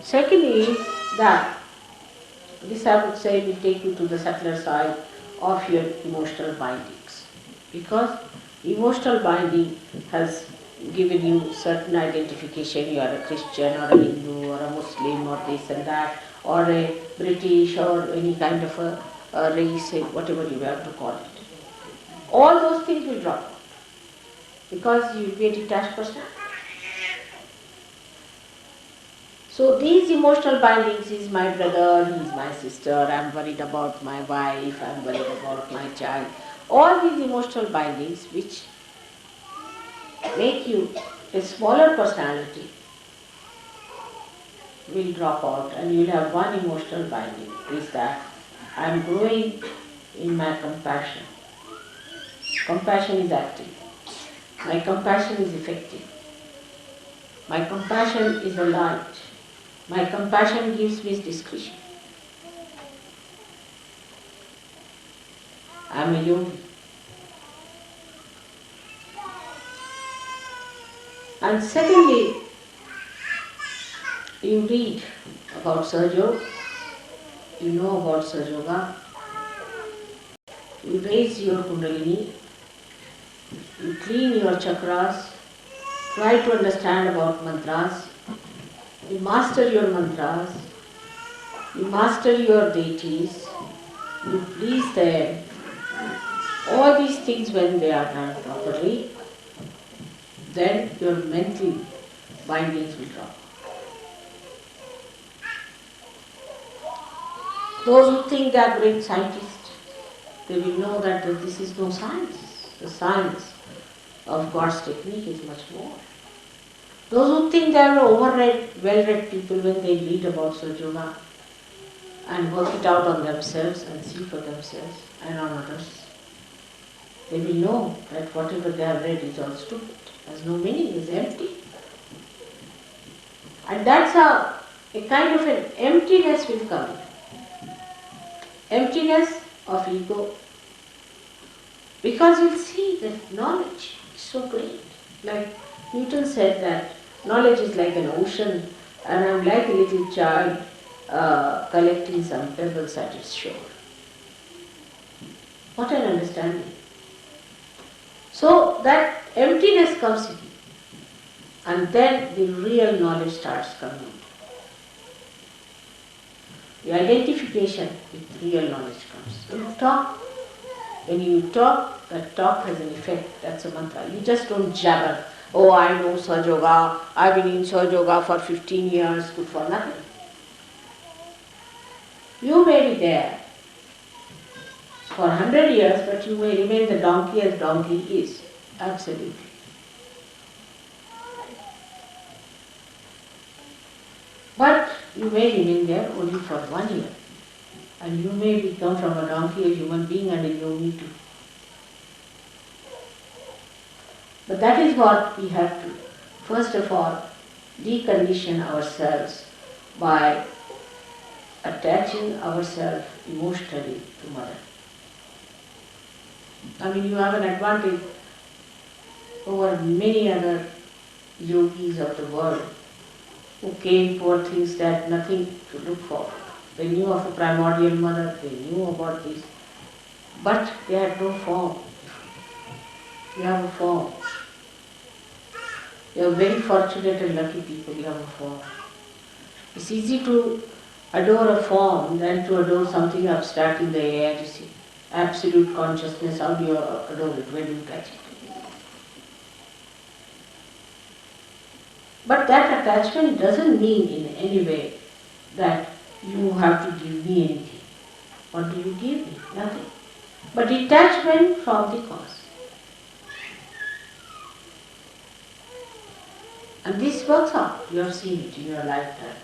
Secondly, that this I would say will take you to the subtler side of your emotional bindings, because emotional binding has given you certain identification. You are a Christian or a Hindu or a Muslim or this and that, or a British or any kind of a race, whatever you have to call it. All those things will drop out because you will be a detached person. So these emotional bindings is my brother, he is my sister, I am worried about my wife, I am worried about my child. All these emotional bindings which make you a smaller personality will drop out, and you will have one emotional binding, is that I am growing in my compassion. Compassion is active. My compassion is effective. My compassion is a light. My compassion gives me discretion. I am a yogi. And secondly, you read about Sahaja, you know about Sahaja Yoga, you raise your Kundalini, you clean your chakras, try to understand about mantras, you master your mantras, you master your deities, you please them. All these things, when they are done properly, then your mental bindings will drop. Those who think they are great scientists, they will know that this is no science. The science of God's technique is much more. Those who think they are overread, well-read people, when they read about Sahaja Yoga and work it out on themselves and see for themselves and on others, they will know that whatever they have read is all stupid, has no meaning, is empty. And that's how a kind of an emptiness will come. Emptiness of ego. Because you'll see that knowledge is so great. Like Newton said that knowledge is like an ocean, and I'm like a little child collecting some pebbles at its shore. What an understanding. So that emptiness comes in, and then the real knowledge starts coming. The identification with real knowledge comes. When you talk, that talk has an effect. That's a mantra. You just don't jabber. Oh, I know Sahaja Yoga, I've been in Sahaja Yoga for 15 years, good for nothing. You may be there for 100 years, but you may remain the donkey as donkey is. Absolutely. But you may remain there only for 1 year. And you may become from a donkey a human being and a yogi too. But that is what we have to, first of all, decondition ourselves by attaching ourselves emotionally to Mother. I mean, you have an advantage over many other yogis of the world who came for things that nothing to look for. They knew of a primordial mother, they knew about this, but they had no form. You have a form. You are very fortunate and lucky people, you have a form. It's easy to adore a form than to adore something abstract in the air, you see. Absolute consciousness, how do you adore it? When do you catch it? But that attachment doesn't mean in any way that you have to give me anything. What do you give me? Nothing. But detachment from the cause. And this works out. You have seen it in your lifetime.